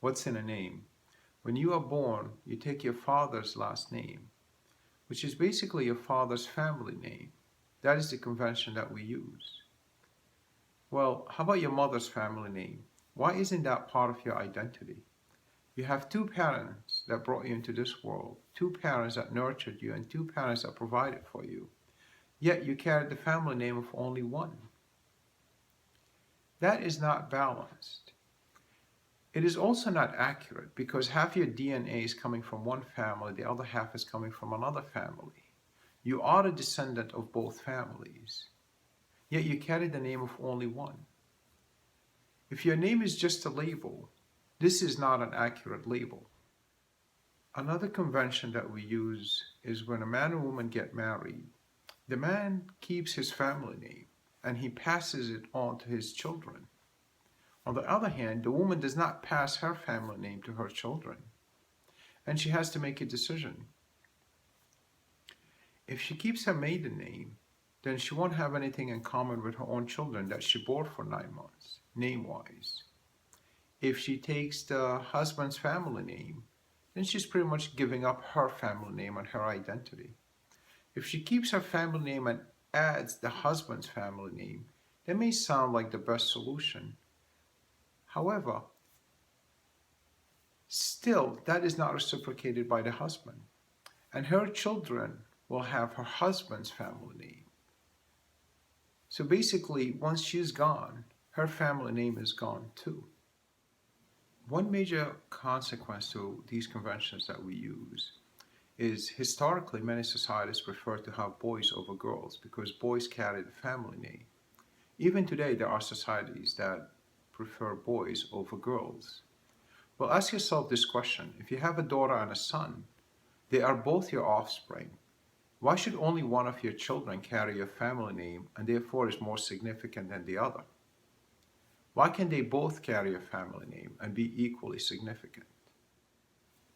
What's in a name? When you are born, you take your father's last name, which is basically your father's family name. That is the convention that we use. Well, how about your mother's family name? Why isn't that part of your identity? You have two parents that brought you into this world, two parents that nurtured you, and two parents that provided for you. Yet you carry the family name of only one. That is not balanced. It is also not accurate because half your DNA is coming from one family, the other half is coming from another family. You are a descendant of both families, yet you carry the name of only one. If your name is just a label, this is not an accurate label. Another convention that we use is when a man and woman get married, the man keeps his family name and he passes it on to his children. On the other hand, the woman does not pass her family name to her children, and she has to make a decision. If she keeps her maiden name, then she won't have anything in common with her own children that she bore for 9 months, name-wise. If she takes the husband's family name, then she's pretty much giving up her family name and her identity. If she keeps her family name and adds the husband's family name, that may sound like the best solution. However, still, that is not reciprocated by the husband, and her children will have her husband's family name. So basically, once she's gone, her family name is gone too. One major consequence to these conventions that we use is historically many societies prefer to have boys over girls because boys carry the family name. Even today, there are societies that prefer boys over girls. Well, ask yourself this question. If you have a daughter and a son, they are both your offspring. Why should only one of your children carry your family name and therefore is more significant than the other? Why can they both carry a family name and be equally significant?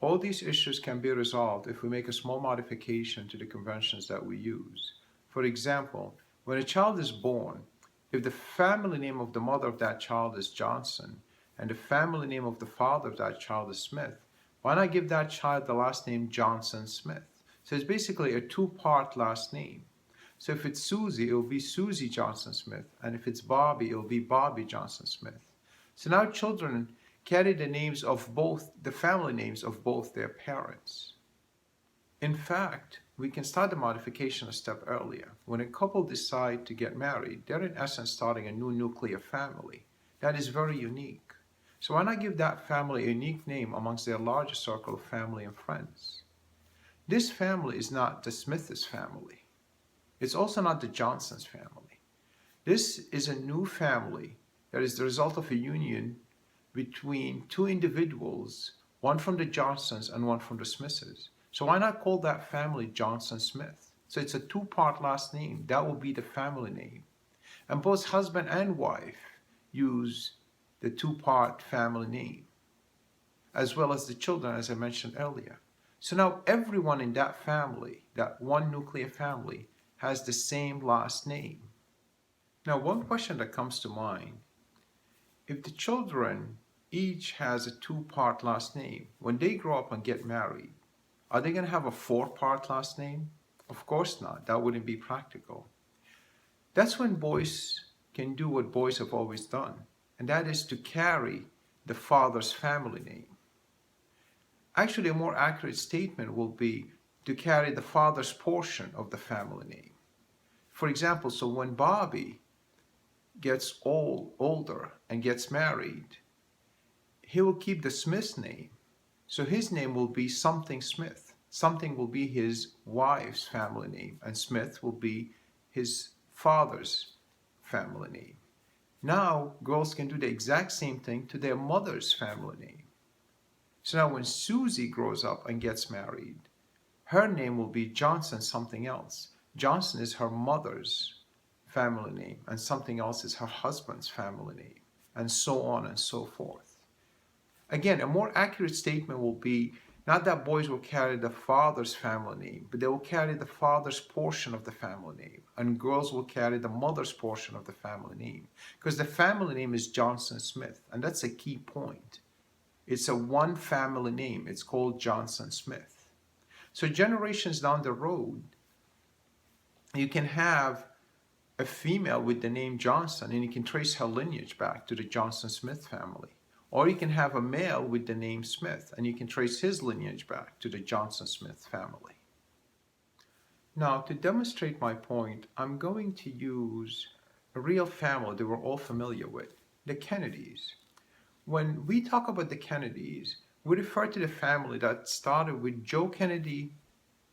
All these issues can be resolved if we make a small modification to the conventions that we use. For example, when a child is born, if the family name of the mother of that child is Johnson and the family name of the father of that child is Smith, why not give that child the last name Johnson Smith? So it's basically a two-part last name. So if it's Susie, it will be Susie Johnson Smith, and if it's Bobby, it will be Bobby Johnson Smith. So now children carry the names of both, the family names of both their parents. In fact, we can start the modification a step earlier. When a couple decide to get married, they're in essence starting a new nuclear family. That is very unique. So why not give that family a unique name amongst their larger circle of family and friends? This family is not the Smiths family. It's also not the Johnsons family. This is a new family that is the result of a union between two individuals, one from the Johnsons and one from the Smiths. So why not call that family Johnson Smith? So it's a two-part last name. That will be the family name. And both husband and wife use the two-part family name, as well as the children, as I mentioned earlier. So now everyone in that family, that one nuclear family, has the same last name. Now, one question that comes to mind, if the children each has a two-part last name, when they grow up and get married, are they going to have a four-part last name? Of course not. That wouldn't be practical. That's when boys can do what boys have always done, and that is to carry the father's family name. Actually, a more accurate statement will be to carry the father's portion of the family name. For example, so when Bobby gets older and gets married, he will keep the Smith name. So his name will be something Smith. Something will be his wife's family name, and Smith will be his father's family name. Now, girls can do the exact same thing to their mother's family name. So now when Susie grows up and gets married, her name will be Johnson something else. Johnson is her mother's family name, and something else is her husband's family name, and so on and so forth. Again, a more accurate statement will be not that boys will carry the father's family name, but they will carry the father's portion of the family name, and girls will carry the mother's portion of the family name, because the family name is Johnson Smith, and that's a key point. It's a one family name. It's called Johnson Smith. So generations down the road, you can have a female with the name Johnson, and you can trace her lineage back to the Johnson Smith family. Or you can have a male with the name Smith, and you can trace his lineage back to the Johnson Smith family. Now, to demonstrate my point, I'm going to use a real family that we're all familiar with, the Kennedys. When we talk about the Kennedys, we refer to the family that started with Joe Kennedy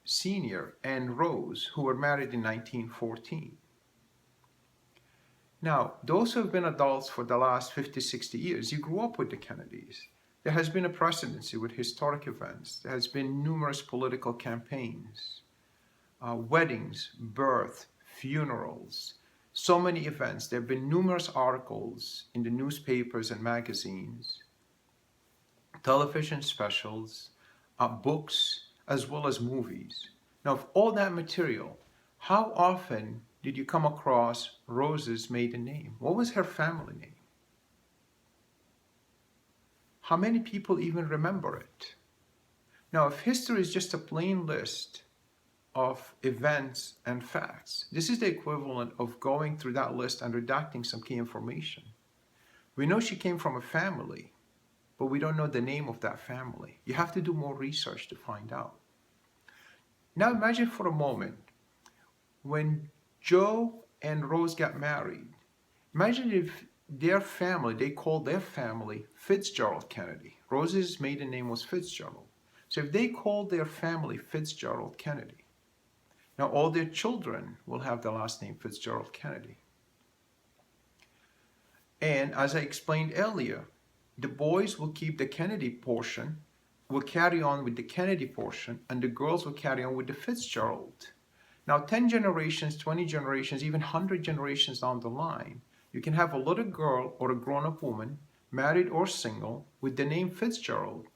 Sr. and Rose, who were married in 1914. Now, those who have been adults for the last 50, 60 years, you grew up with the Kennedys. There has been a precedency with historic events. There has been numerous political campaigns, weddings, birth, funerals, so many events. There have been numerous articles in the newspapers and magazines, television specials, books, as well as movies. Now, of all that material, how often did you come across Rose's maiden name? What was her family name? How many people even remember it? Now, if history is just a plain list of events and facts, this is the equivalent of going through that list and redacting some key information. We know she came from a family, but we don't know the name of that family. You have to do more research to find out. Now imagine for a moment when Joe and Rose got married. Imagine if their family, they called their family Fitzgerald Kennedy. Rose's maiden name was Fitzgerald. So if they called their family Fitzgerald Kennedy, now all their children will have the last name Fitzgerald Kennedy. And as I explained earlier, the boys will keep the Kennedy portion, will carry on with the Kennedy portion, and the girls will carry on with the Fitzgerald. Now 10 generations, 20 generations, even 100 generations down the line, you can have a little girl or a grown-up woman, married or single, with the name Fitzgerald,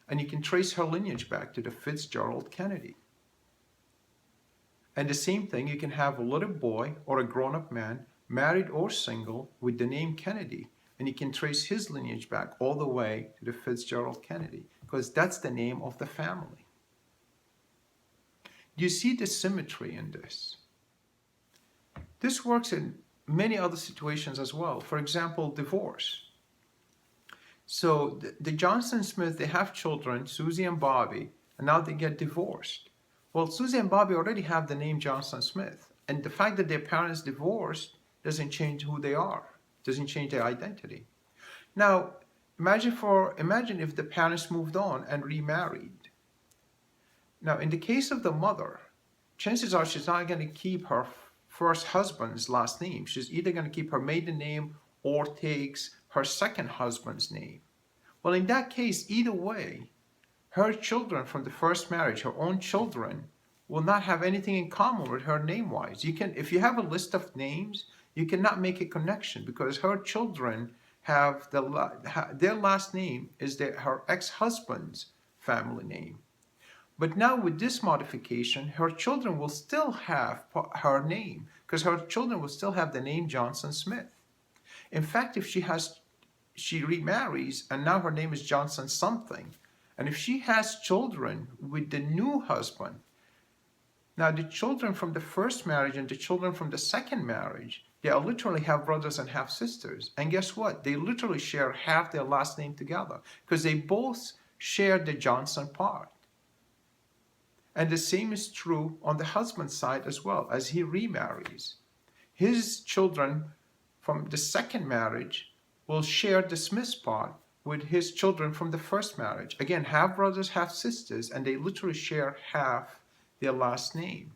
and you can trace her lineage back to the Fitzgerald Kennedy. And the same thing, you can have a little boy or a grown-up man, married or single, with the name Kennedy, and you can trace his lineage back all the way to the Fitzgerald Kennedy, because that's the name of the family. Do you see the symmetry in this? This works in many other situations as well. For example, divorce. So the Johnson Smith, they have children, Susie and Bobby, and now they get divorced. Well, Susie and Bobby already have the name Johnson Smith, and the fact that their parents divorced doesn't change who they are, doesn't change their identity. Now, imagine if the parents moved on and remarried. Now, in the case of the mother, chances are she's not going to keep her first husband's last name. She's either going to keep her maiden name or takes her second husband's name. Well, in that case, either way, her children from the first marriage, her own children, will not have anything in common with her name-wise. If you have a list of names, you cannot make a connection because her children have their last name is her ex-husband's family name. But now with this modification, her children will still have her name because her children will still have the name Johnson Smith. In fact, if she remarries and now her name is Johnson something, and if she has children with the new husband, now the children from the first marriage and the children from the second marriage, they are literally half brothers and half sisters. And guess what? They literally share half their last name together because they both share the Johnson part. And the same is true on the husband's side as well, as he remarries. His children from the second marriage will share the Smith's part with his children from the first marriage. Again, half brothers, half sisters, and they literally share half their last name.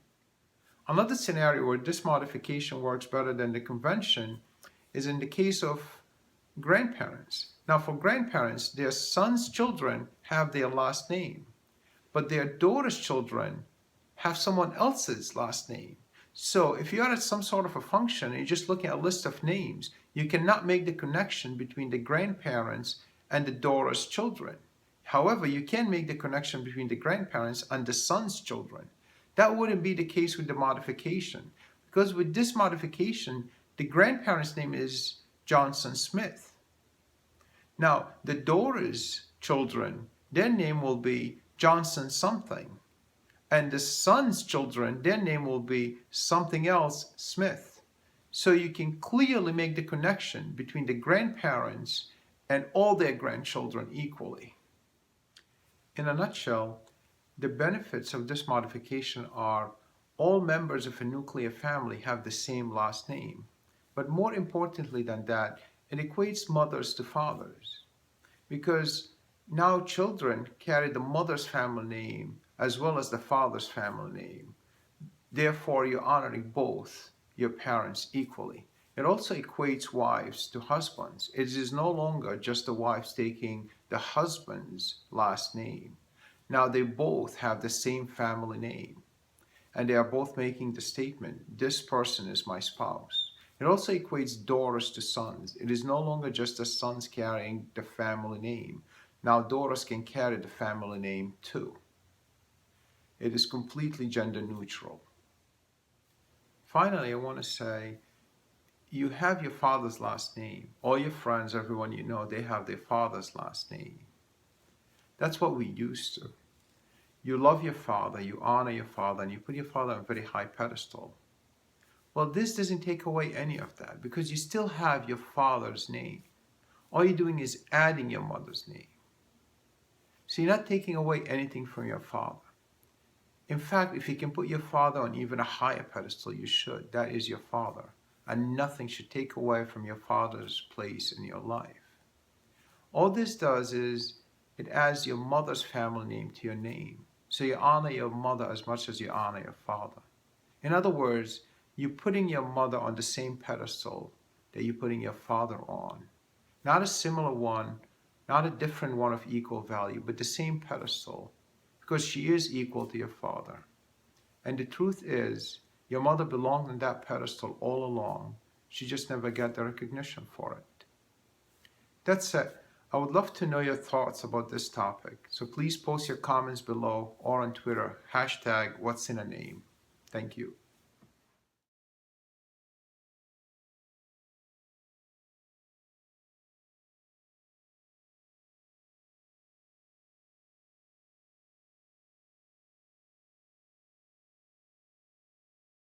Another scenario where this modification works better than the convention is in the case of grandparents. Now, for grandparents, their sons' children have their last name, but their daughter's children have someone else's last name. So if you're at some sort of a function and you're just looking at a list of names, you cannot make the connection between the grandparents and the daughter's children. However, you can make the connection between the grandparents and the son's children. That wouldn't be the case with the modification, because with this modification, the grandparent's name is Johnson Smith. Now, the daughter's children, their name will be Johnson something. And the son's children, their name will be something else, Smith. So you can clearly make the connection between the grandparents and all their grandchildren equally. In a nutshell, the benefits of this modification are all members of a nuclear family have the same last name. But more importantly than that, it equates mothers to fathers. Because now children carry the mother's family name as well as the father's family name. Therefore, you're honoring both your parents equally. It also equates wives to husbands. It is no longer just the wives taking the husband's last name. Now they both have the same family name, and they are both making the statement, this person is my spouse. It also equates daughters to sons. It is no longer just the sons carrying the family name. Now daughters can carry the family name too. It is completely gender neutral. Finally, I want to say, you have your father's last name. All your friends, everyone you know, they have their father's last name. That's what we used to. You love your father, you honor your father, and you put your father on a very high pedestal. Well, this doesn't take away any of that because you still have your father's name. All you're doing is adding your mother's name. So you're not taking away anything from your father. In fact, if you can put your father on even a higher pedestal, you should. That is your father. And nothing should take away from your father's place in your life. All this does is it adds your mother's family name to your name. So you honor your mother as much as you honor your father. In other words, you're putting your mother on the same pedestal that you're putting your father on. Not a similar one, not a different one of equal value, but the same pedestal, because she is equal to your father. And the truth is, your mother belonged on that pedestal all along. She just never got the recognition for it. That said, I would love to know your thoughts about this topic, so please post your comments below or on Twitter, #what's in a name. Thank you.